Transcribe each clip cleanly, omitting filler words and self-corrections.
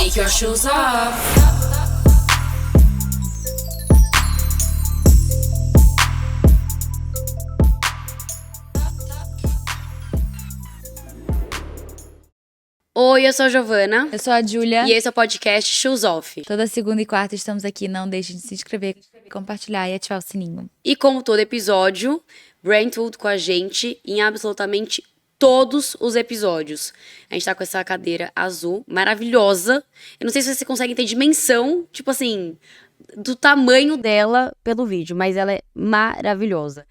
Take your shoes off. Oi, eu sou a Giovana. Eu sou a Júlia. E esse é o podcast Shoes Off. Toda segunda e quarta estamos aqui. Não deixe de se inscrever, compartilhar e ativar o sininho. E como todo episódio, Brentwood com a gente em absolutamente todos os episódios. A gente tá com essa cadeira azul, maravilhosa. Eu não sei se você consegue ter dimensão, tipo assim, do tamanho dela pelo vídeo, mas ela é maravilhosa.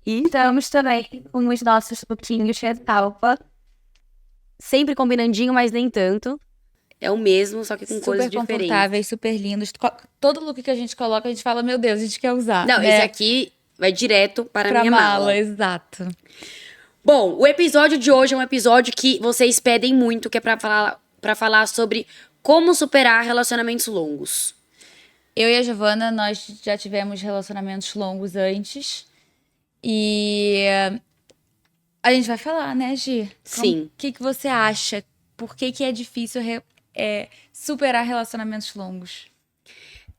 E estamos também com os nossos pouquinhos de talpa. Sempre combinandinho, mas nem tanto. É o mesmo, só que com cores Super diferentes. confortáveis, super lindos. Todo look que a gente coloca, a gente fala, meu Deus, a gente quer usar. Não, né? esse aqui vai direto para a Pra minha mala. Exato. Bom, o episódio de hoje é um episódio que vocês pedem muito, que é pra falar sobre como superar relacionamentos longos. Eu e a Giovana, nós já tivemos relacionamentos longos antes. E a gente vai falar, né, Gi? Sim. O que você acha? Por que é difícil superar relacionamentos longos?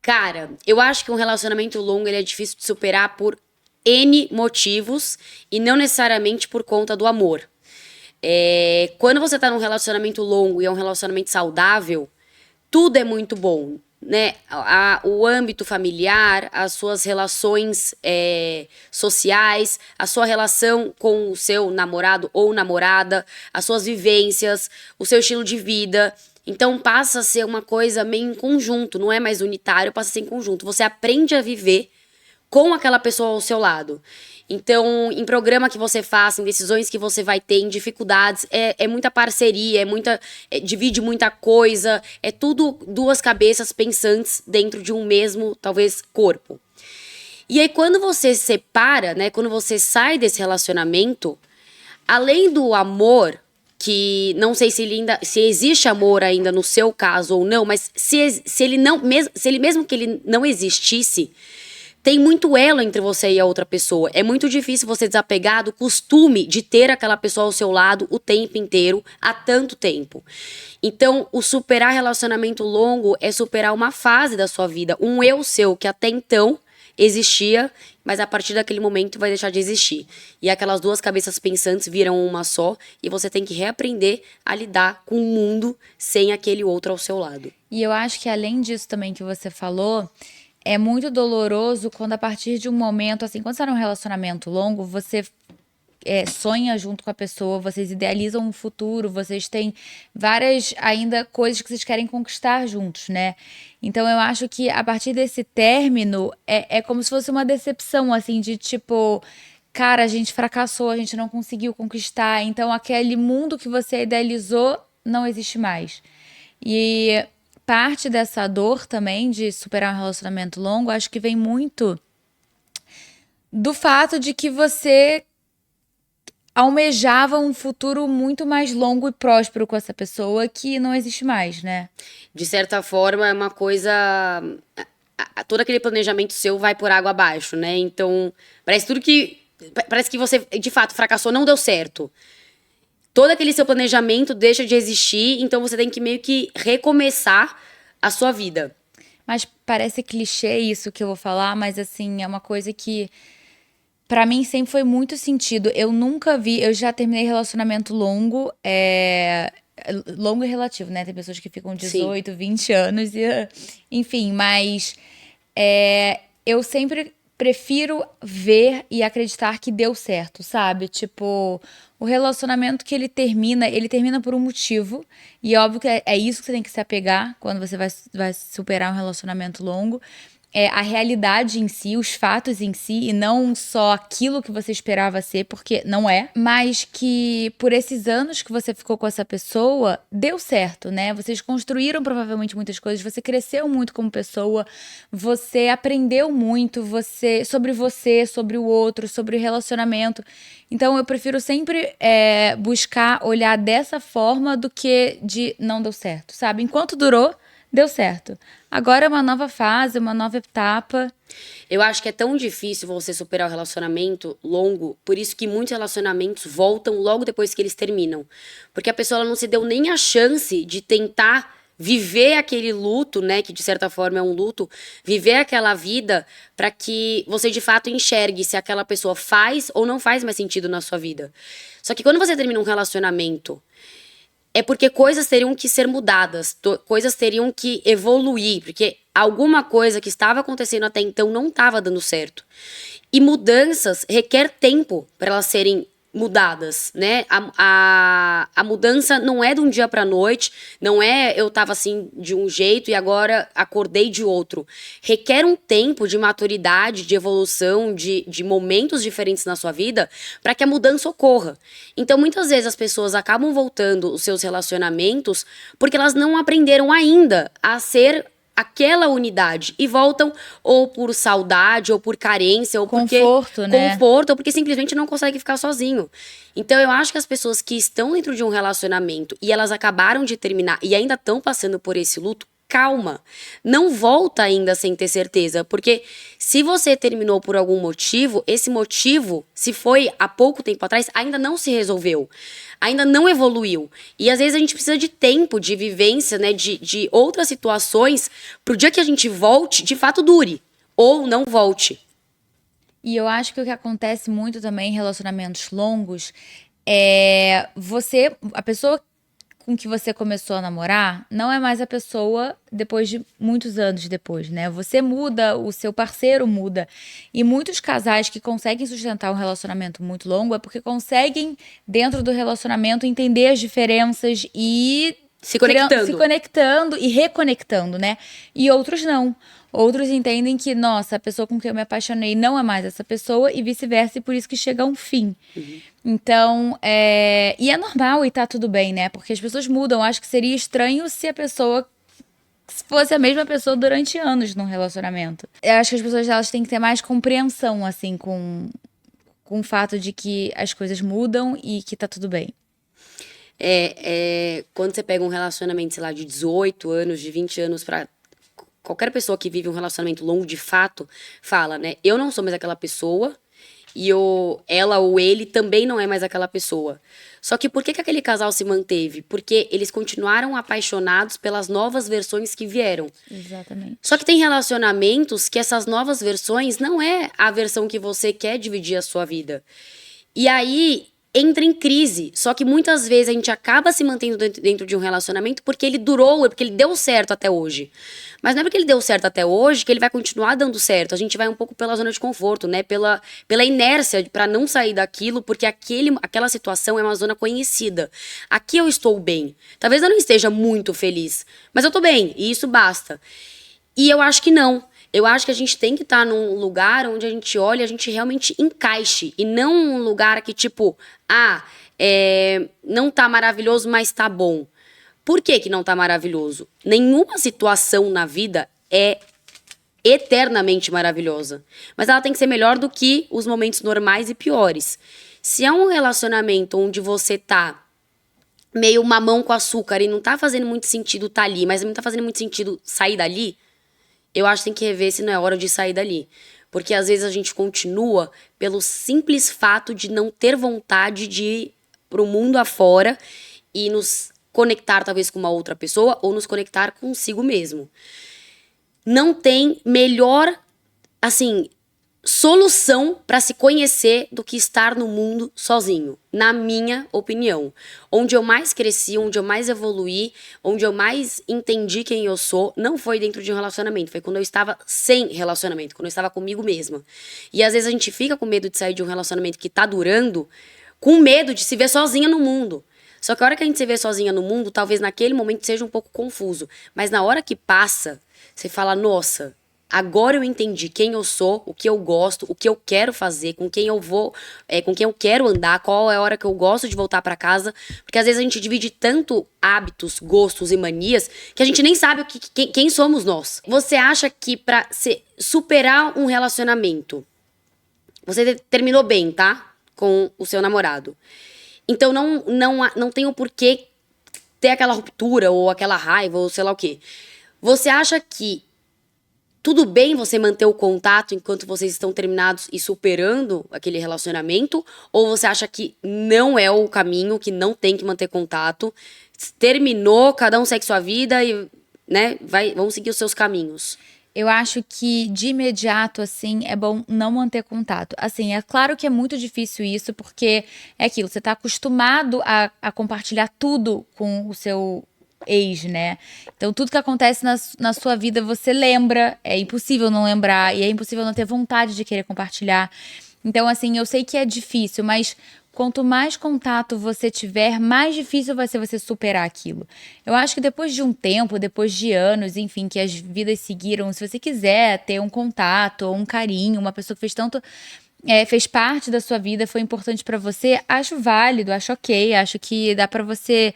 Cara, eu acho que um relacionamento longo ele é difícil de superar por N motivos e não necessariamente por conta do amor. Quando você tá num relacionamento longo e é um relacionamento saudável, tudo é muito bom, né? O âmbito familiar, as suas relações sociais, a sua relação com o seu namorado ou namorada, as suas vivências, o seu estilo de vida. Então passa a ser uma coisa meio em conjunto, não é mais unitário, passa a ser em conjunto. Você aprende a viver com aquela pessoa ao seu lado. Então, em programa que você faça, em decisões que você vai ter, em dificuldades, é muita parceria, divide muita coisa, é tudo duas cabeças pensantes dentro de um mesmo, talvez, corpo. E aí, quando você se separa, né, quando você sai desse relacionamento, além do amor, que não sei se existe amor ainda no seu caso ou não, mas se ele mesmo que ele não existisse, tem muito elo entre você e a outra pessoa. É muito difícil você desapegar do costume de ter aquela pessoa ao seu lado o tempo inteiro, há tanto tempo. Então, o superar relacionamento longo é superar uma fase da sua vida, um eu seu que até então existia, mas a partir daquele momento vai deixar de existir. E aquelas duas cabeças pensantes viram uma só e você tem que reaprender a lidar com o mundo sem aquele outro ao seu lado. E eu acho que além disso também que você falou, é muito doloroso quando a partir de um momento, assim, quando você tá num relacionamento longo, você sonha junto com a pessoa, vocês idealizam um futuro, vocês têm várias ainda coisas que vocês querem conquistar juntos, né? Então eu acho que a partir desse término é como se fosse uma decepção, assim, de tipo, cara, a gente fracassou, a gente não conseguiu conquistar, então aquele mundo que você idealizou não existe mais. E parte dessa dor também de superar um relacionamento longo, acho que vem muito do fato de que você almejava um futuro muito mais longo e próspero com essa pessoa que não existe mais, né? De certa forma, é uma coisa... Todo aquele planejamento seu vai por água abaixo, né? Então, parece que você, de fato, fracassou, não deu certo. Todo aquele seu planejamento deixa de existir, então você tem que meio que recomeçar a sua vida. Mas parece clichê isso que eu vou falar, mas assim, é uma coisa que pra mim sempre foi muito sentido. Eu já terminei relacionamento longo, longo e relativo, né? Tem pessoas que ficam 18, 20 anos, enfim, mas eu sempre prefiro ver e acreditar que deu certo, sabe? Tipo, o relacionamento que ele termina por um motivo. E óbvio que é isso que você tem que se apegar quando você vai superar um relacionamento longo. A realidade em si, os fatos em si, e não só aquilo que você esperava ser, porque não é. Mas que por esses anos que você ficou com essa pessoa, deu certo, né? Vocês construíram provavelmente muitas coisas, você cresceu muito como pessoa, você aprendeu muito sobre o outro, sobre o relacionamento. Então eu prefiro sempre buscar olhar dessa forma do que de não deu certo, sabe? Enquanto durou, deu certo. Agora é uma nova fase, uma nova etapa. Eu acho que é tão difícil você superar o relacionamento longo, por isso que muitos relacionamentos voltam logo depois que eles terminam. Porque a pessoa ela não se deu nem a chance de tentar viver aquele luto, né, que de certa forma é um luto, viver aquela vida para que você de fato enxergue se aquela pessoa faz ou não faz mais sentido na sua vida. Só que quando você termina um relacionamento, é porque coisas teriam que ser mudadas, coisas teriam que evoluir, porque alguma coisa que estava acontecendo até então não estava dando certo. E mudanças requer tempo para elas serem mudadas, né? A mudança não é de um dia pra noite, não é eu tava assim de um jeito e agora acordei de outro. Requer um tempo de maturidade, de evolução, de momentos diferentes na sua vida para que a mudança ocorra. Então, muitas vezes as pessoas acabam voltando os seus relacionamentos porque elas não aprenderam ainda a ser aquela unidade e voltam ou por saudade, ou por carência, ou Conforto, né? conforto, ou porque simplesmente não consegue ficar sozinho. Então eu acho que as pessoas que estão dentro de um relacionamento e elas acabaram de terminar e ainda estão passando por esse luto, calma. Não volta ainda sem ter certeza, porque se você terminou por algum motivo, esse motivo, se foi há pouco tempo atrás, ainda não se resolveu. Ainda não evoluiu. E às vezes a gente precisa de tempo, de vivência, né, de outras situações, pro dia que a gente volte, de fato dure. Ou não volte. E eu acho que o que acontece muito também em relacionamentos longos é a pessoa com que você começou a namorar não é mais a pessoa depois de muitos anos depois, né? Você muda, o seu parceiro muda. E muitos casais que conseguem sustentar um relacionamento muito longo é porque conseguem, dentro do relacionamento, entender as diferenças e Se conectando. se conectando e reconectando, né? E outros não. Outros entendem que, nossa, a pessoa com quem eu me apaixonei não é mais essa pessoa e vice-versa, e por isso que chega a um fim. Então, e é normal e tá tudo bem, né? Porque as pessoas mudam. Acho que seria estranho se a pessoa fosse a mesma pessoa durante anos num relacionamento. Eu acho que as pessoas elas têm que ter mais compreensão, assim, com o fato de que as coisas mudam e que tá tudo bem. Quando você pega um relacionamento, sei lá, de 18 anos, de 20 anos pra qualquer pessoa que vive um relacionamento longo de fato, fala, né? Eu não sou mais aquela pessoa e ela ou ele também não é mais aquela pessoa. Só que por que aquele casal se manteve? Porque eles continuaram apaixonados pelas novas versões que vieram. Exatamente. Só que tem relacionamentos que essas novas versões não é a versão que você quer dividir a sua vida. E aí entra em crise. Só que muitas vezes a gente acaba se mantendo dentro de um relacionamento porque ele durou, porque ele deu certo até hoje. Mas não é porque ele deu certo até hoje que ele vai continuar dando certo. A gente vai um pouco pela zona de conforto, né? Pela inércia pra não sair daquilo, porque aquela situação é uma zona conhecida. Aqui eu estou bem. Talvez eu não esteja muito feliz, mas eu tô bem, e isso basta. E eu acho que não. Eu acho que a gente tem que estar num lugar onde a gente olha e a gente realmente encaixe. E não um lugar que, tipo, não tá maravilhoso, mas tá bom. Por que não tá maravilhoso? Nenhuma situação na vida é eternamente maravilhosa. Mas ela tem que ser melhor do que os momentos normais e piores. Se é um relacionamento onde você tá meio mamão com açúcar e não tá fazendo muito sentido tá ali, mas não tá fazendo muito sentido sair dali, eu acho que tem que rever se não é hora de sair dali. Porque às vezes a gente continua pelo simples fato de não ter vontade de ir pro mundo afora e nos conectar talvez com uma outra pessoa ou nos conectar consigo mesmo. Não tem melhor, assim, solução para se conhecer do que estar no mundo sozinho, na minha opinião. Onde eu mais cresci, onde eu mais evoluí, onde eu mais entendi quem eu sou, não foi dentro de um relacionamento, foi quando eu estava sem relacionamento, quando eu estava comigo mesma. E às vezes a gente fica com medo de sair de um relacionamento que tá durando, com medo de se ver sozinha no mundo. Só que a hora que a gente se vê sozinha no mundo, talvez naquele momento seja um pouco confuso. Mas na hora que passa, você fala, nossa, agora eu entendi quem eu sou, o que eu gosto, o que eu quero fazer, com quem eu vou, com quem eu quero andar, qual é a hora que eu gosto de voltar pra casa. Porque às vezes a gente divide tanto hábitos, gostos e manias que a gente nem sabe quem somos nós. Você acha que pra superar um relacionamento, você terminou bem, tá? Com o seu namorado. Então não tem o porquê ter aquela ruptura ou aquela raiva ou sei lá o quê. Você acha que tudo bem você manter o contato enquanto vocês estão terminados e superando aquele relacionamento? Ou você acha que não é o caminho, que não tem que manter contato? Terminou, cada um segue sua vida e né, vão seguir os seus caminhos. Eu acho que de imediato, assim, é bom não manter contato. Assim, é claro que é muito difícil isso, porque é aquilo, você tá acostumado a compartilhar tudo com o seu ex, né? Então, tudo que acontece na sua vida, você lembra, é impossível não lembrar, e é impossível não ter vontade de querer compartilhar. Então, assim, eu sei que é difícil, mas quanto mais contato você tiver, mais difícil vai ser você superar aquilo. Eu acho que depois de um tempo, depois de anos, enfim, que as vidas seguiram, se você quiser ter um contato ou um carinho, uma pessoa que fez tanto, fez parte da sua vida, foi importante pra você, acho válido, acho ok, acho que dá pra você,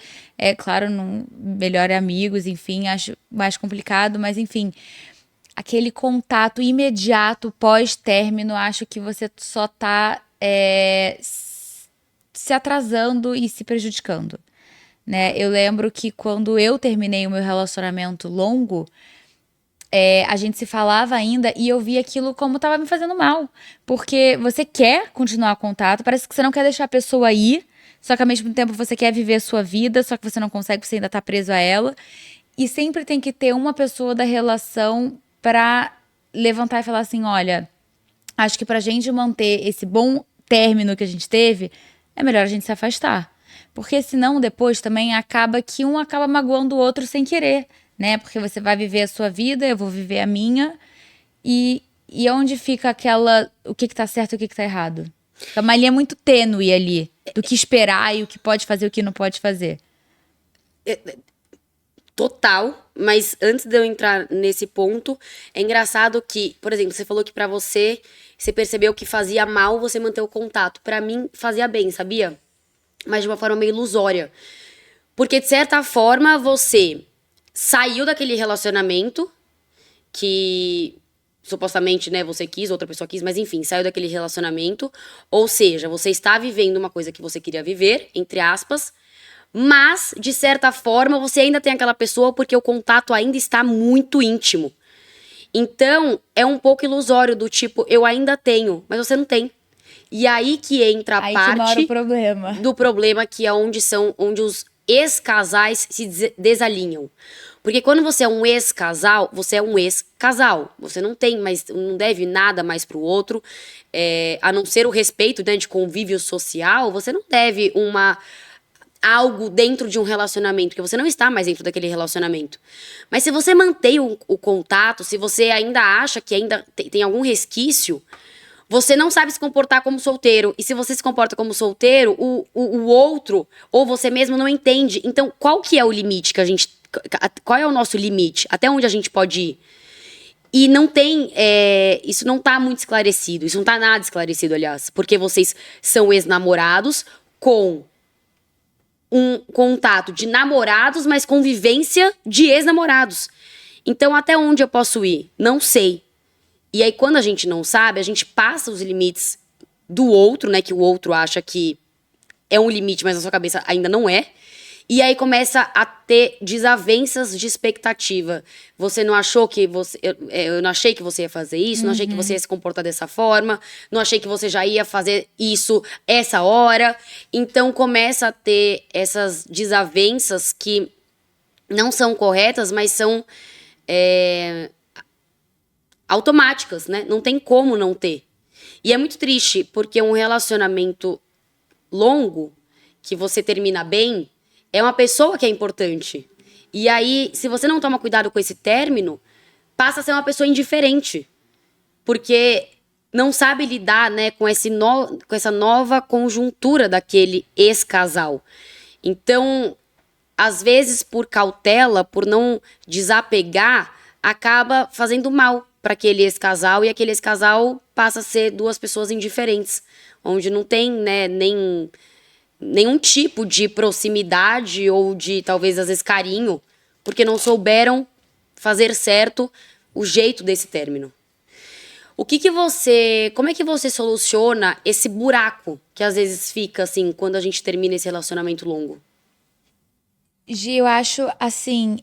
claro, não melhor amigos, enfim, acho mais complicado, mas enfim, aquele contato imediato pós-término, acho que você só tá se atrasando e se prejudicando, né? Eu lembro que quando eu terminei o meu relacionamento longo, a gente se falava ainda e eu via aquilo como tava me fazendo mal. Porque você quer continuar contato, parece que você não quer deixar a pessoa ir, só que ao mesmo tempo você quer viver a sua vida, só que você não consegue, você ainda tá preso a ela. E sempre tem que ter uma pessoa da relação pra levantar e falar assim, olha, acho que pra gente manter esse bom término que a gente teve, é melhor a gente se afastar. Porque senão depois também acaba que um acaba magoando o outro sem querer, né? Porque você vai viver a sua vida, eu vou viver a minha. E onde fica aquela... O que tá certo e o que tá errado? Fica uma linha muito tênue ali. Do que esperar e o que pode fazer e o que não pode fazer. Total, mas antes de eu entrar nesse ponto, é engraçado que, por exemplo, você falou que pra você, você percebeu que fazia mal você manter o contato. Pra mim, fazia bem, sabia? Mas de uma forma meio ilusória. Porque, de certa forma, você saiu daquele relacionamento que supostamente, né, você quis, outra pessoa quis, mas enfim, saiu daquele relacionamento. Ou seja, você está vivendo uma coisa que você queria viver, entre aspas, mas, de certa forma, você ainda tem aquela pessoa porque o contato ainda está muito íntimo. Então, é um pouco ilusório do tipo, eu ainda tenho, mas você não tem. E aí que entra a Aí que mora parte o problema. do problema, que é onde os ex-casais se desalinham. Porque quando você é um ex-casal, você é um ex-casal. Você não tem mais, não deve nada mais pro outro, a não ser o respeito, né, de convívio social. Você não deve algo dentro de um relacionamento, porque você não está mais dentro daquele relacionamento. Mas se você mantém o contato, se você ainda acha que ainda tem algum resquício, você não sabe se comportar como solteiro. E se você se comporta como solteiro, o outro, ou você mesmo, não entende. Então, qual que é o limite que a gente... Qual é o nosso limite? Até onde a gente pode ir? E não tem... isso não tá muito esclarecido. Isso não tá nada esclarecido, aliás. Porque vocês são ex-namorados com um contato de namorados, mas convivência de ex-namorados. Então, até onde eu posso ir? Não sei. E aí, quando a gente não sabe, a gente passa os limites do outro, né? Que o outro acha que é um limite, mas na sua cabeça ainda não é. E aí começa a ter desavenças de expectativa. Você não achou que você... Eu não achei que você ia fazer isso, não achei que você ia se comportar dessa forma, não achei que você já ia fazer isso essa hora. Então começa a ter essas desavenças que não são corretas, mas são automáticas, né? Não tem como não ter. E é muito triste, porque um relacionamento longo, que você termina bem, é uma pessoa que é importante. E aí, se você não toma cuidado com esse término, passa a ser uma pessoa indiferente. Porque não sabe lidar, né, com essa nova conjuntura daquele ex-casal. Então, às vezes, por cautela, por não desapegar, acaba fazendo mal para aquele ex-casal. E aquele ex-casal passa a ser duas pessoas indiferentes. Onde não tem, né, nenhum tipo de proximidade ou de, talvez, às vezes, carinho, porque não souberam fazer certo o jeito desse término. Como é que você soluciona esse buraco que às vezes fica, assim, quando a gente termina esse relacionamento longo? Gi, eu acho, assim,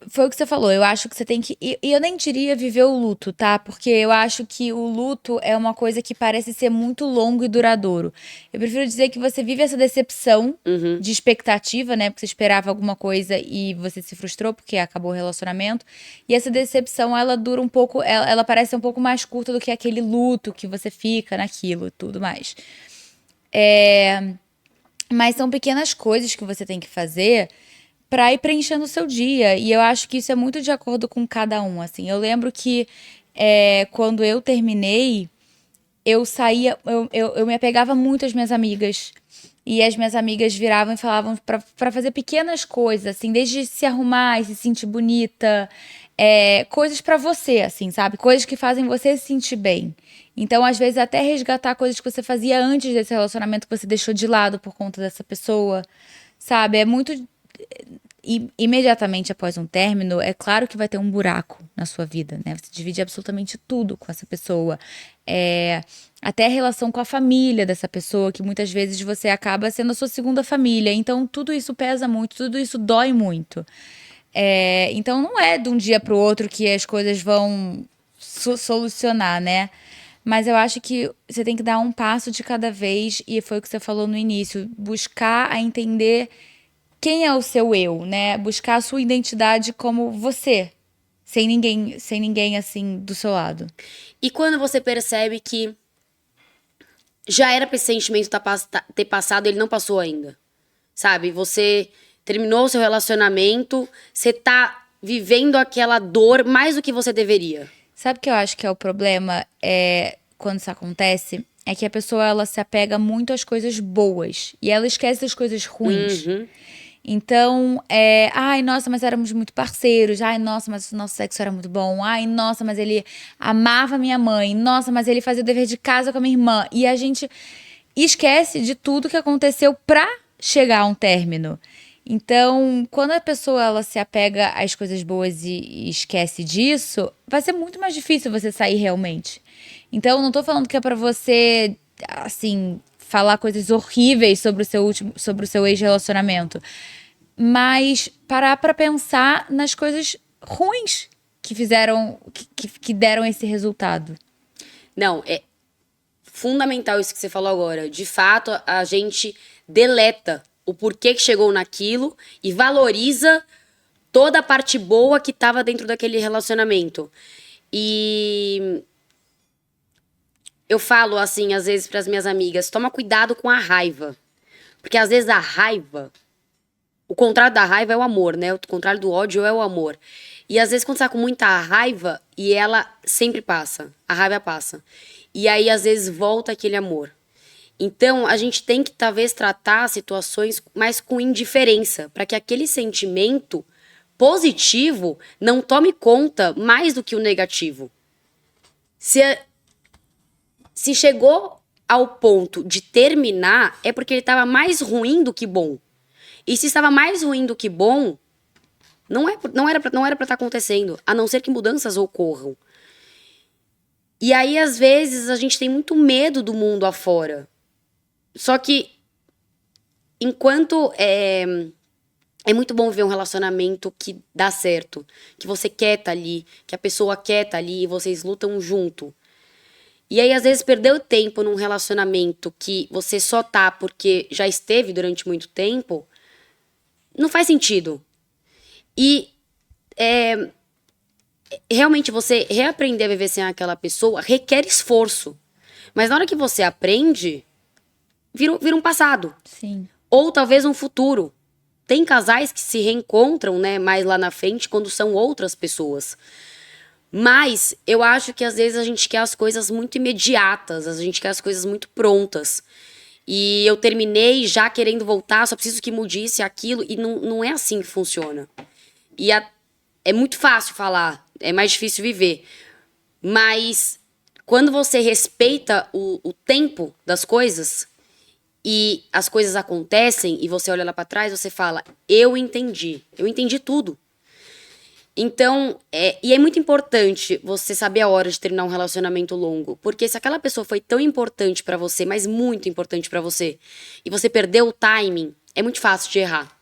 Foi o que você falou, eu acho que você tem que. E eu nem diria viver o luto, tá? Porque eu acho que o luto é uma coisa que parece ser muito longo e duradouro. Eu prefiro dizer que você vive essa decepção de expectativa, né? Porque você esperava alguma coisa e você se frustrou porque acabou o relacionamento. E essa decepção, ela dura um pouco. Ela parece um pouco mais curta do que aquele luto que você fica naquilo e tudo mais. Mas são pequenas coisas que você tem que fazer pra ir preenchendo o seu dia. E eu acho que isso é muito de acordo com cada um, assim. Eu lembro que quando eu terminei, eu saía, eu me apegava muito às minhas amigas. E as minhas amigas viravam e falavam pra fazer pequenas coisas, assim, desde se arrumar e se sentir bonita, coisas pra você, assim, sabe? Coisas que fazem você se sentir bem. Então, às vezes, até resgatar coisas que você fazia antes desse relacionamento que você deixou de lado por conta dessa pessoa, sabe? É muito. Imediatamente após um término, é claro que vai ter um buraco na sua vida, né? Você divide absolutamente tudo com essa pessoa. Até a relação com a família dessa pessoa, que muitas vezes você acaba sendo a sua segunda família. Então, tudo isso pesa muito, tudo isso dói muito. Então, não é de um dia pro outro que as coisas vão solucionar, né? Mas eu acho que você tem que dar um passo de cada vez, e foi o que você falou no início, buscar a entender quem é o seu eu, né? Buscar a sua identidade como você, sem ninguém assim do seu lado. E quando você percebe que já era pra esse sentimento ter passado, ele não passou ainda, sabe? Você terminou o seu relacionamento, você tá vivendo aquela dor mais do que você deveria. Sabe o que eu acho que é o problema quando isso acontece? É que a pessoa, ela se apega muito às coisas boas e ela esquece das coisas ruins. Então, ai, nossa, mas éramos muito parceiros. Ai, nossa, mas o nosso sexo era muito bom. Ai, nossa, mas ele amava minha mãe. Nossa, mas ele fazia o dever de casa com a minha irmã. E a gente esquece de tudo que aconteceu pra chegar a um término. Então, quando a pessoa, ela se apega às coisas boas e esquece disso, vai ser muito mais difícil você sair realmente. Então, não tô falando que é pra você, assim, falar coisas horríveis sobre o seu ex-relacionamento, mas parar pra pensar nas coisas ruins que fizeram, que deram esse resultado. Não, é fundamental isso que você falou agora. De fato, a gente deleta o porquê que chegou naquilo e valoriza toda a parte boa que estava dentro daquele relacionamento. E eu falo assim, às vezes, para as minhas amigas, toma cuidado com a raiva. Porque às vezes a raiva, o contrário da raiva é o amor, né? O contrário do ódio é o amor. E às vezes quando você tá com muita raiva, e ela sempre passa, a raiva passa. E aí às vezes volta aquele amor. Então a gente tem que talvez tratar situações mais com indiferença, para que aquele sentimento positivo não tome conta mais do que o negativo. Se chegou ao ponto de terminar, é porque ele estava mais ruim do que bom. E se estava mais ruim do que bom, não era para estar acontecendo, a não ser que mudanças ocorram. E aí, às vezes, a gente tem muito medo do mundo afora. Só que, enquanto é muito bom ver um relacionamento que dá certo, que você quer estar ali, que a pessoa quer estar ali e vocês lutam junto. E aí, às vezes, perdeu tempo num relacionamento que você só tá porque já esteve durante muito tempo, não faz sentido. E realmente você reaprender a viver sem aquela pessoa requer esforço. Mas na hora que você aprende, vira um passado. Sim. Ou talvez um futuro. Tem casais que se reencontram, né, mais lá na frente quando são outras pessoas. Mas eu acho que às vezes a gente quer as coisas muito imediatas, a gente quer as coisas muito prontas. E eu terminei já querendo voltar, só preciso que mude isso e aquilo, e não é assim que funciona. E é muito fácil falar, é mais difícil viver. Mas quando você respeita o tempo das coisas e as coisas acontecem e você olha lá pra trás, você fala, eu entendi tudo. Então, e é muito importante você saber a hora de terminar um relacionamento longo. Porque se aquela pessoa foi tão importante pra você, mas muito importante pra você, e você perdeu o timing, é muito fácil de errar.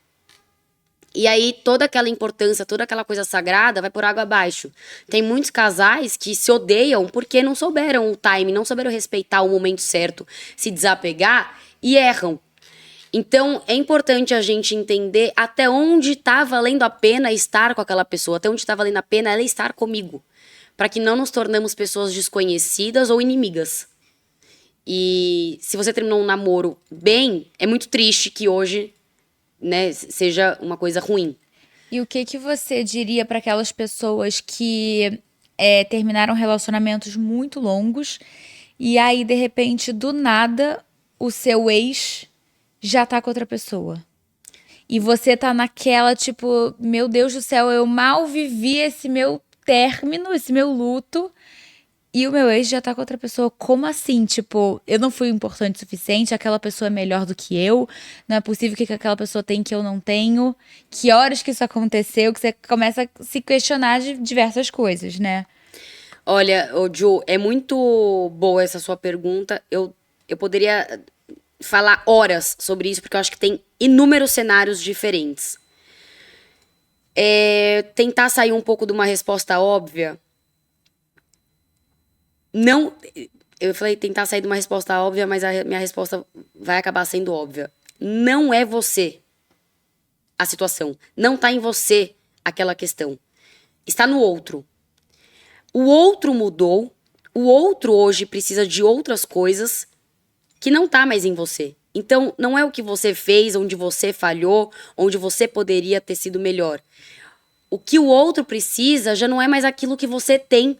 E aí toda aquela importância, toda aquela coisa sagrada vai por água abaixo. Tem muitos casais que se odeiam porque não souberam o time, não souberam respeitar o momento certo, se desapegar e erram. Então é importante a gente entender até onde tá valendo a pena estar com aquela pessoa, até onde tá valendo a pena ela estar comigo, para que não nos tornemos pessoas desconhecidas ou inimigas. E se você terminou um namoro bem, é muito triste que hoje, né, seja uma coisa ruim. E o que que você diria para aquelas pessoas que terminaram relacionamentos muito longos e aí, de repente, do nada, o seu ex já tá com outra pessoa? E você tá naquela, tipo, meu Deus do céu, eu mal vivi esse meu término, esse meu luto, e o meu ex já tá com outra pessoa. Como assim? Tipo, eu não fui importante o suficiente, aquela pessoa é melhor do que eu, não é possível que aquela pessoa tem que eu não tenho. Que horas que isso aconteceu, que você começa a se questionar de diversas coisas, né? Olha, ô Jo, é muito boa essa sua pergunta. Eu poderia falar horas sobre isso, porque eu acho que tem inúmeros cenários diferentes. Tentar sair um pouco de uma resposta óbvia. Não. Eu falei tentar sair de uma resposta óbvia, mas a minha resposta vai acabar sendo óbvia. Não é você a situação. Não tá em você aquela questão. Está no outro. O outro mudou. O outro hoje precisa de outras coisas que não tá mais em você. Então, não é o que você fez, onde você falhou, onde você poderia ter sido melhor. O que o outro precisa já não é mais aquilo que você tem.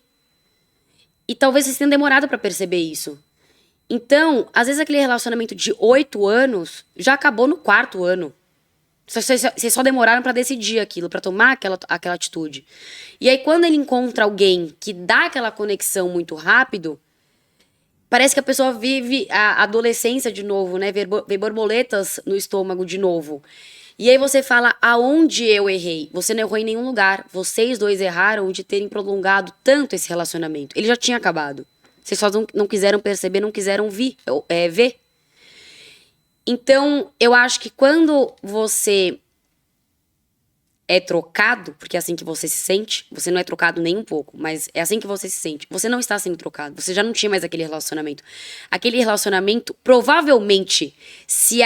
E talvez vocês tenham demorado pra perceber isso. Então, às vezes aquele relacionamento de 8 anos já acabou no 4º ano. Vocês só demoraram pra decidir aquilo, pra tomar aquela atitude. E aí, quando ele encontra alguém que dá aquela conexão muito rápido, parece que a pessoa vive a adolescência de novo, né? Vê borboletas no estômago de novo. E aí você fala, aonde eu errei? Você não errou em nenhum lugar. Vocês dois erraram de terem prolongado tanto esse relacionamento. Ele já tinha acabado. Vocês só não quiseram perceber, não quiseram ver. Então, eu acho que quando você é trocado, porque é assim que você se sente, você não é trocado nem um pouco, mas é assim que você se sente. Você não está sendo trocado, você já não tinha mais aquele relacionamento. Aquele relacionamento, provavelmente, se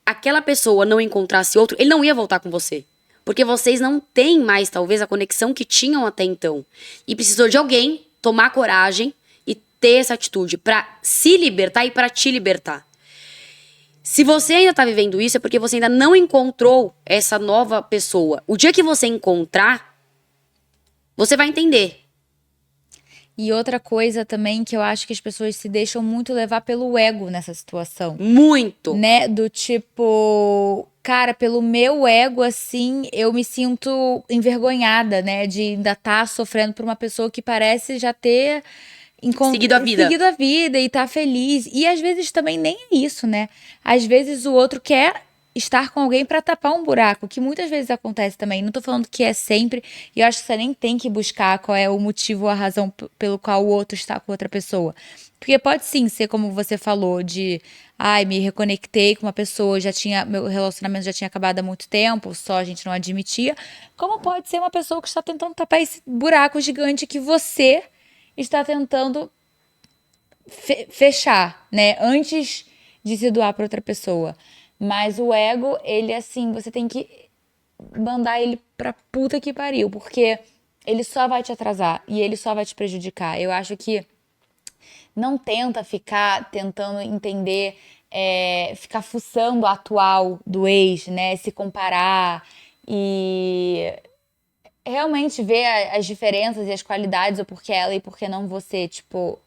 aquela pessoa não encontrasse outro, ele não ia voltar com você. Porque vocês não têm mais, talvez, a conexão que tinham até então. E precisou de alguém tomar coragem e ter essa atitude pra se libertar e pra te libertar. Se você ainda tá vivendo isso, é porque você ainda não encontrou essa nova pessoa. O dia que você encontrar, você vai entender. E outra coisa também que eu acho que as pessoas se deixam muito levar pelo ego nessa situação. Muito. Né? Do tipo, cara, pelo meu ego, assim, eu me sinto envergonhada, né? De ainda estar sofrendo por uma pessoa que parece já ter Seguido a vida. seguido a vida e tá feliz. E às vezes também nem é isso, né? Às vezes o outro quer estar com alguém pra tapar um buraco, que muitas vezes acontece também. Não tô falando que é sempre, e eu acho que você nem tem que buscar qual é o motivo ou a razão pelo qual o outro está com outra pessoa. Porque pode sim ser como você falou, de ai, me reconectei com uma pessoa, meu relacionamento já tinha acabado há muito tempo, só a gente não admitia. Como pode ser uma pessoa que está tentando tapar esse buraco gigante que você está tentando fechar, né? Antes de se doar para outra pessoa. Mas o ego, ele assim, você tem que mandar ele pra puta que pariu, porque ele só vai te atrasar e ele só vai te prejudicar. Eu acho que não tenta ficar tentando entender, ficar fuçando o atual do ex, né? Se comparar e realmente ver as diferenças e as qualidades, ou porque ela e porque não você. Tipo,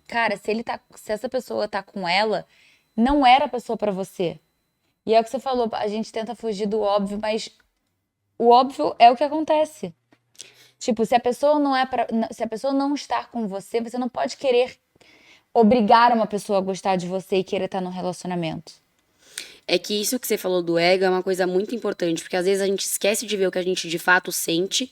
cara, se essa pessoa tá com ela, não era a pessoa pra você. E é o que você falou, a gente tenta fugir do óbvio, mas o óbvio é o que acontece. Tipo, se a pessoa se a pessoa não estar com você, você não pode querer obrigar uma pessoa a gostar de você e querer estar num relacionamento. É que isso que você falou do ego é uma coisa muito importante, porque às vezes a gente esquece de ver o que a gente de fato sente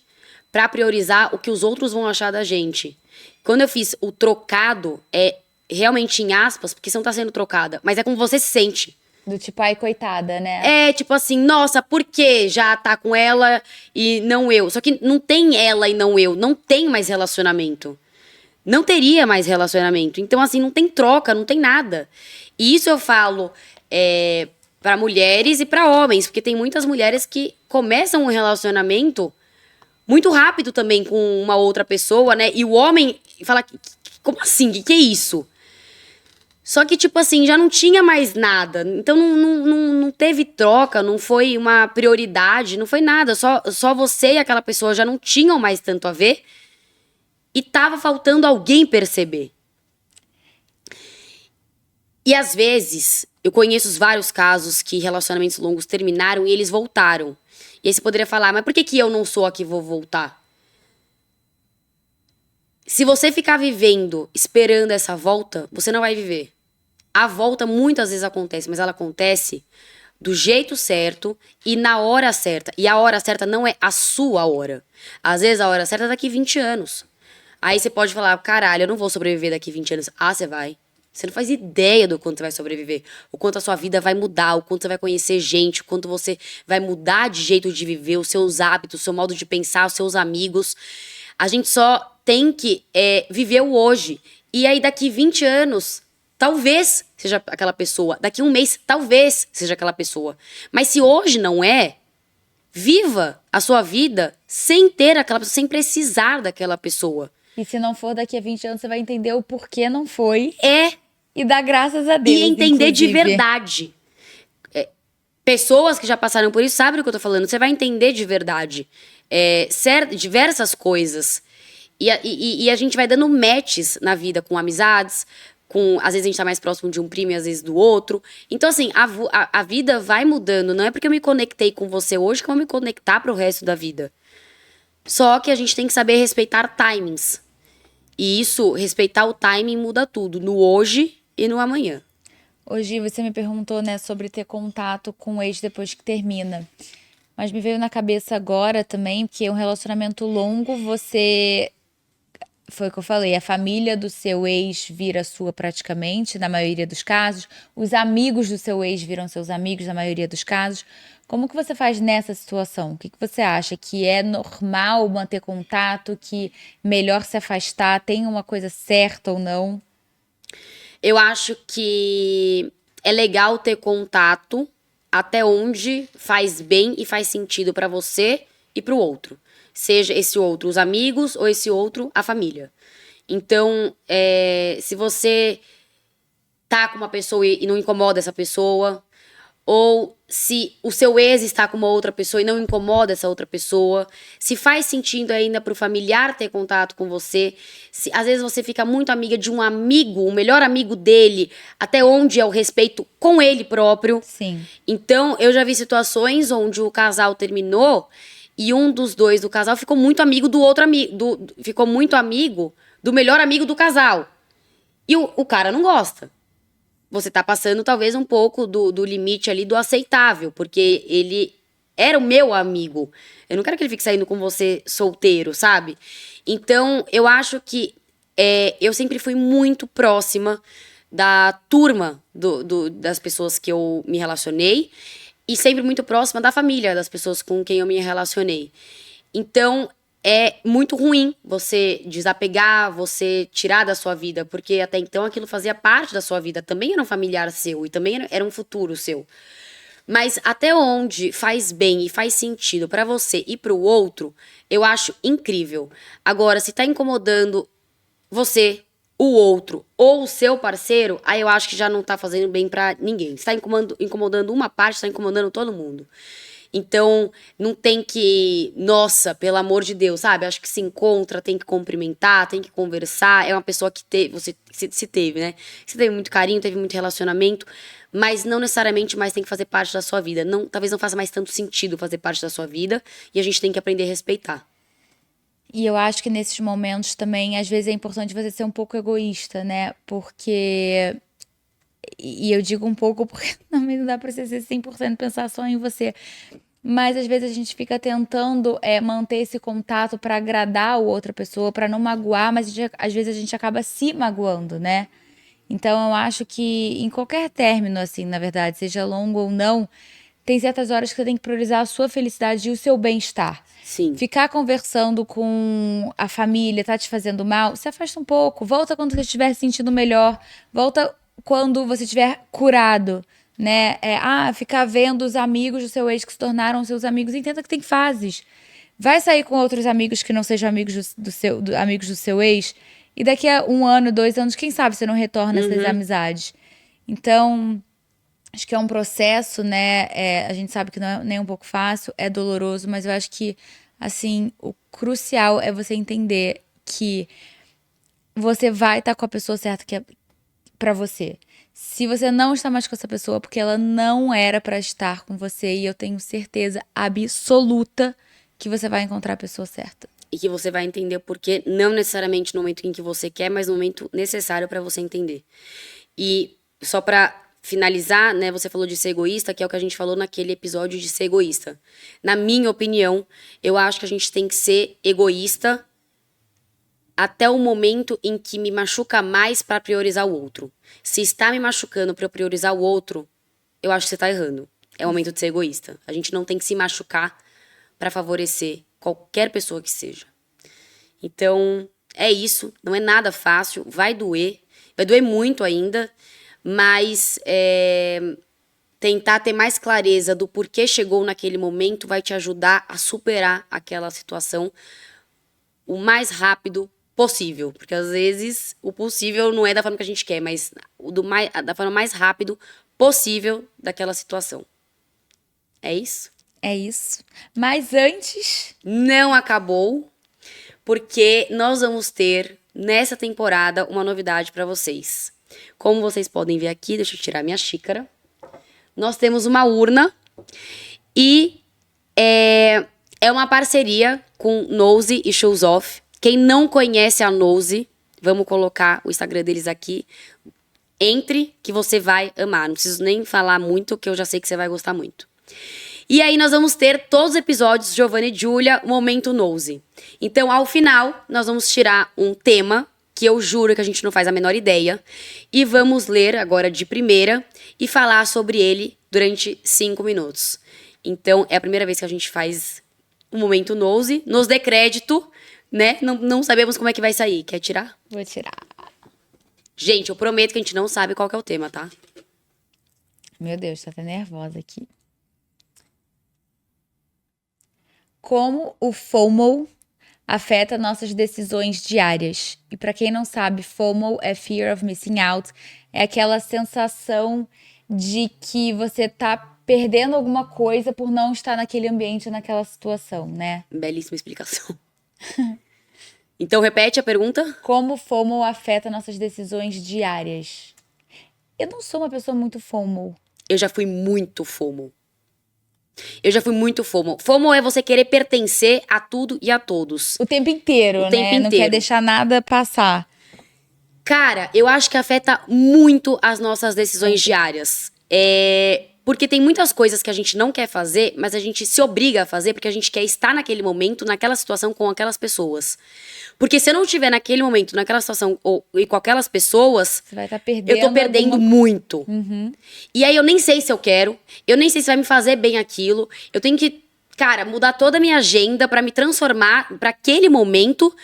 pra priorizar o que os outros vão achar da gente. Quando eu fiz o trocado, é realmente em aspas, porque você não tá sendo trocada, mas é como você se sente. Do tipo, ai, coitada, né? É, tipo assim, nossa, por que já tá com ela e não eu? Só que não tem ela e não eu. Não tem mais relacionamento. Não teria mais relacionamento. Então, assim, não tem troca, não tem nada. E isso eu falo pra mulheres e pra homens. Porque tem muitas mulheres que começam um relacionamento muito rápido também com uma outra pessoa, né? E o homem fala, como assim? Que é isso? Só que, tipo assim, já não tinha mais nada. Então não teve troca, não foi uma prioridade, não foi nada. Só você e aquela pessoa já não tinham mais tanto a ver. E tava faltando alguém perceber. E às vezes, eu conheço vários casos que relacionamentos longos terminaram e eles voltaram. E aí você poderia falar, mas por que eu não sou a que vou voltar? Se você ficar vivendo, esperando essa volta, você não vai viver. A volta muitas vezes acontece, mas ela acontece do jeito certo e na hora certa. E a hora certa não é a sua hora. Às vezes a hora certa é daqui 20 anos. Aí você pode falar, caralho, eu não vou sobreviver daqui 20 anos. Ah, você vai. Você não faz ideia do quanto você vai sobreviver. O quanto a sua vida vai mudar, o quanto você vai conhecer gente, o quanto você vai mudar de jeito de viver, os seus hábitos, o seu modo de pensar, os seus amigos. A gente só tem que viver o hoje. E aí daqui 20 anos, talvez seja aquela pessoa. Daqui um mês, talvez seja aquela pessoa. Mas se hoje não é, viva a sua vida sem ter aquela pessoa, sem precisar daquela pessoa. E se não for daqui a 20 anos, você vai entender o porquê não foi. É. E dar graças a Deus, E entender de inclusive. verdade. Pessoas que já passaram por isso sabem do que eu tô falando. Você vai entender de verdade. Diversas coisas. E a gente vai dando matches na vida com amizades, às vezes a gente tá mais próximo de um primo e às vezes do outro. Então, assim, a vida vai mudando. Não é porque eu me conectei com você hoje que eu vou me conectar pro resto da vida. Só que a gente tem que saber respeitar timings. E isso, respeitar o timing muda tudo. No hoje e no amanhã. Hoje você me perguntou, né, sobre ter contato com o ex depois que termina. Mas me veio na cabeça agora também que um relacionamento longo, você... Foi o que eu falei, a família do seu ex vira sua praticamente, na maioria dos casos. Os amigos do seu ex viram seus amigos, na maioria dos casos. Como que você faz nessa situação? O que você acha? Que é normal manter contato? Que melhor se afastar? Tem uma coisa certa ou não? Eu acho que é legal ter contato até onde faz bem e faz sentido pra você e pro outro. Seja esse outro os amigos ou esse outro a família. Então, se você tá com uma pessoa e não incomoda essa pessoa, ou se o seu ex está com uma outra pessoa e não incomoda essa outra pessoa, se faz sentido ainda pro familiar ter contato com você, se às vezes você fica muito amiga de um amigo, o melhor amigo dele, até onde é o respeito com ele próprio. Sim. Então, eu já vi situações onde o casal terminou e um dos dois do casal ficou muito amigo do outro amigo, ficou muito amigo do melhor amigo do casal. E o cara não gosta. Você tá passando talvez um pouco do limite ali do aceitável, porque ele era o meu amigo. Eu não quero que ele fique saindo com você solteiro, sabe? Então, eu acho que eu sempre fui muito próxima da turma das pessoas que eu me relacionei e sempre muito próxima da família das pessoas com quem eu me relacionei. Então, é muito ruim você desapegar, você tirar da sua vida, porque até então aquilo fazia parte da sua vida, também era um familiar seu e também era um futuro seu. Mas até onde faz bem e faz sentido pra você e pro outro, eu acho incrível. Agora, se tá incomodando você, o outro ou o seu parceiro, aí eu acho que já não tá fazendo bem pra ninguém. Se tá incomodando uma parte, tá incomodando todo mundo. Então, não tem que, nossa, pelo amor de Deus, sabe? Acho que se encontra, tem que cumprimentar, tem que conversar. É uma pessoa que você se teve, né? Você teve muito carinho, teve muito relacionamento, mas não necessariamente mais tem que fazer parte da sua vida. Não, talvez não faça mais tanto sentido fazer parte da sua vida e a gente tem que aprender a respeitar. E eu acho que nesses momentos também, às vezes é importante você ser um pouco egoísta, né? Porque... E eu digo um pouco porque também não dá pra você ser 100% pensar só em você. Mas às vezes a gente fica tentando manter esse contato pra agradar a outra pessoa, pra não magoar, mas às vezes a gente acaba se magoando, né? Então, eu acho que em qualquer término, assim, na verdade, seja longo ou não, tem certas horas que você tem que priorizar a sua felicidade e o seu bem-estar. Sim. Ficar conversando com a família tá te fazendo mal, se afasta um pouco, volta quando você estiver se sentindo melhor, volta quando você estiver curado, né? Ficar vendo os amigos do seu ex que se tornaram seus amigos, entenda que tem fases. Vai sair com outros amigos que não sejam amigos amigos do seu ex, e daqui a 1 ano, 2 anos, quem sabe você não retorna essas amizades. Então, acho que é um processo, né? A gente sabe que não é nem um pouco fácil, é doloroso, mas eu acho que, assim, o crucial é você entender que você vai estar com a pessoa certa que é pra você. Se você não está mais com essa pessoa, porque ela não era pra estar com você, e eu tenho certeza absoluta que você vai encontrar a pessoa certa. E que você vai entender o porquê, não necessariamente no momento em que você quer, mas no momento necessário pra você entender. E só pra finalizar, né, você falou de ser egoísta, que é o que a gente falou naquele episódio de ser egoísta. Na minha opinião, eu acho que a gente tem que ser egoísta até o momento em que me machuca mais pra priorizar o outro. Se está me machucando pra eu priorizar o outro, eu acho que você tá errando. É o momento de ser egoísta. A gente não tem que se machucar pra favorecer qualquer pessoa que seja. Então, é isso. Não é nada fácil. Vai doer muito ainda, mas tentar ter mais clareza do porquê chegou naquele momento vai te ajudar a superar aquela situação o mais rápido possível. Porque às vezes o possível não é da forma que a gente quer, mas da forma mais rápido possível daquela situação. É isso? É isso. Mas antes, Não acabou, porque nós vamos ter nessa temporada uma novidade pra vocês. Como vocês podem ver aqui, deixa eu tirar minha xícara. Nós temos uma urna e é uma parceria com Nose e Shoes Off. Quem não conhece a Nose, vamos colocar o Instagram deles aqui. Entre, que você vai amar. Não preciso nem falar muito, que eu já sei que você vai gostar muito. E aí nós vamos ter todos os episódios, Giovanna e Júlia, Momento Nose. Então, ao final, nós vamos tirar um tema, que eu juro que a gente não faz a menor ideia, e vamos ler agora de primeira e falar sobre ele durante 5 minutos. Então, é a primeira vez que a gente faz um Momento Nose. Nos dê crédito, né? Não sabemos como é que vai sair. Quer tirar? vou tirar. Gente, eu prometo que a gente não sabe qual que é o tema, tá? Meu Deus, tô até nervosa aqui. Como o FOMO afeta nossas decisões diárias. E para quem não sabe, FOMO é Fear of Missing Out. É aquela sensação de que você tá perdendo alguma coisa por não estar naquele ambiente, naquela situação, né? Belíssima explicação. Então, repete a pergunta. Como o FOMO afeta nossas decisões diárias? Eu não sou uma pessoa muito FOMO. Eu já fui muito FOMO. FOMO é você querer pertencer a tudo e a todos. O tempo inteiro, O né? tempo Não inteiro. quer deixar nada passar. Cara, eu acho que afeta muito as nossas decisões diárias. Porque tem muitas coisas que a gente não quer fazer, mas a gente se obriga a fazer porque a gente quer estar naquele momento, naquela situação, com aquelas pessoas. Porque se eu não estiver naquele momento, naquela situação e com aquelas pessoas, Você vai estar perdendo. eu tô perdendo muito. E aí eu nem sei se eu quero, eu nem sei se vai me fazer bem aquilo. Eu tenho que, cara, mudar toda a minha agenda pra me transformar pra aquele momento,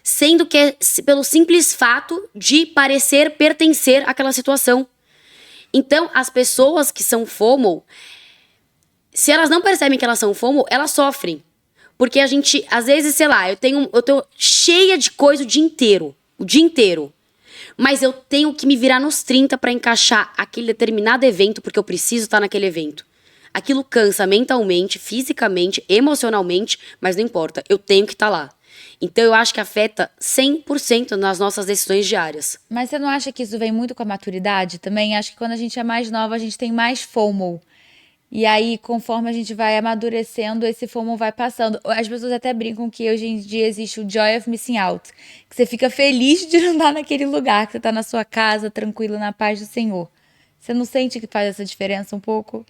sendo que é pelo simples fato de parecer pertencer àquela situação. Então, as pessoas que são FOMO, se elas não percebem que elas são FOMO, elas sofrem. Porque a gente, às vezes, sei lá, eu tô cheia de coisa o dia inteiro. Mas eu tenho que me virar nos 30 pra encaixar aquele determinado evento, porque eu preciso estar naquele evento. Aquilo cansa mentalmente, fisicamente, emocionalmente, mas não importa, eu tenho que estar lá. Então eu acho que afeta 100% nas nossas decisões diárias. Mas você não acha que isso vem muito com a maturidade também? Acho que quando a gente é mais nova, a gente tem mais FOMO. E aí, conforme a gente vai amadurecendo, esse FOMO vai passando. As pessoas até brincam que hoje em dia existe o Joy of Missing Out. Que você fica feliz de não estar naquele lugar, que você tá na sua casa, tranquilo, na paz do Senhor. Você não sente que faz essa diferença um pouco?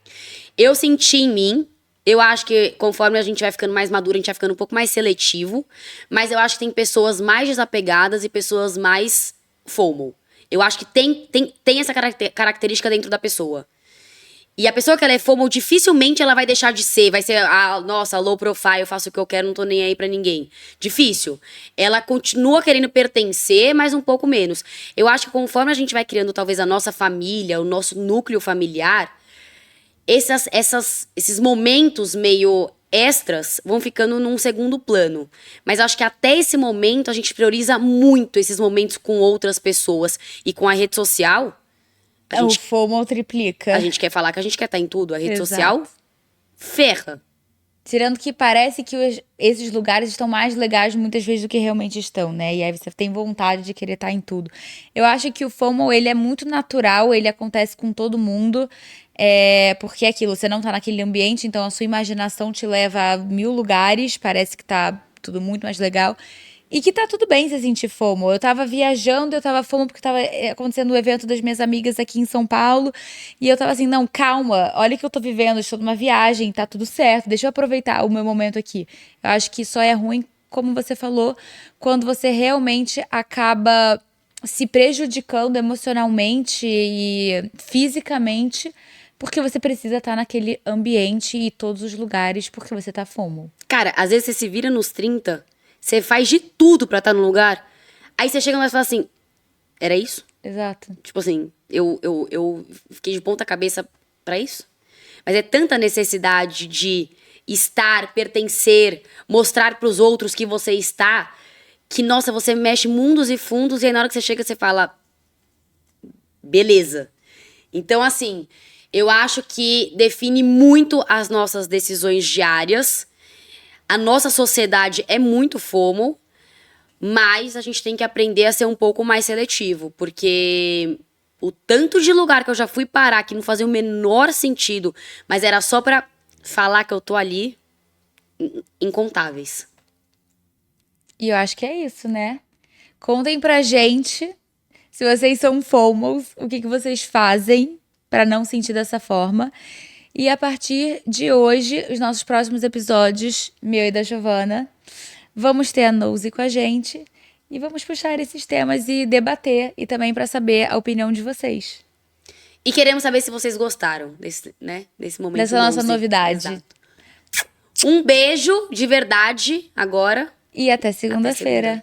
Eu senti em mim, eu acho que conforme a gente vai ficando mais madura, a gente vai ficando um pouco mais seletivo. Mas eu acho que tem pessoas mais desapegadas e pessoas mais FOMO. Eu acho que tem essa característica dentro da pessoa. E a pessoa que ela é FOMO, dificilmente ela vai deixar de ser. Vai ser, nossa, low profile, eu faço o que eu quero, não tô nem aí pra ninguém. Difícil. Ela continua querendo pertencer, mas um pouco menos. Eu acho que conforme a gente vai criando talvez a nossa família, o nosso núcleo familiar, esses momentos meio extras vão ficando num segundo plano. Mas acho que até esse momento a gente prioriza muito esses momentos com outras pessoas. E com a rede social, O FOMO triplica. a gente quer falar que a gente quer estar em tudo. A rede Exato. social ferra. Tirando que parece que esses lugares estão mais legais muitas vezes do que realmente estão, né? E aí você tem vontade de querer estar em tudo. Eu acho que o FOMO, ele é muito natural, ele acontece com todo mundo. Porque é aquilo, você não tá naquele ambiente, então a sua imaginação te leva a 1000 lugares, parece que tá tudo muito mais legal. E que tá tudo bem você sentir FOMO. Eu tava viajando, eu tava FOMO porque tava acontecendo o evento das minhas amigas aqui em São Paulo. E eu tava assim, não, calma, olha o que eu tô vivendo, estou numa viagem, tá tudo certo, deixa eu aproveitar o meu momento aqui. Eu acho que só é ruim, como você falou, quando você realmente acaba se prejudicando emocionalmente e fisicamente, porque você precisa estar naquele ambiente e todos os lugares porque você tá FOMO. Cara, às vezes você se vira nos 30, você faz de tudo pra estar no lugar. Aí você chega lá e fala assim, era isso? Exato. Tipo assim, eu fiquei de ponta cabeça pra isso? Mas é tanta necessidade de estar, pertencer, mostrar pros outros que você está, que, nossa, você mexe mundos e fundos, e aí na hora que você chega, você fala, beleza. Então, assim, eu acho que define muito as nossas decisões diárias. A nossa sociedade é muito FOMO, mas a gente tem que aprender a ser um pouco mais seletivo, porque o tanto de lugar que eu já fui parar que não fazia o menor sentido, mas era só pra falar que eu tô ali, incontáveis. E eu acho que é isso, né? Contem pra gente, se vocês são FOMOs, o que vocês fazem pra não sentir dessa forma. E a partir de hoje, os nossos próximos episódios, meu e da Giovana, vamos ter a Nosy com a gente e vamos puxar esses temas e debater, e também para saber a opinião de vocês. E queremos saber se vocês gostaram desse momento. Dessa nossa Nosy. novidade. Exato. Um beijo de verdade agora. E até segunda-feira.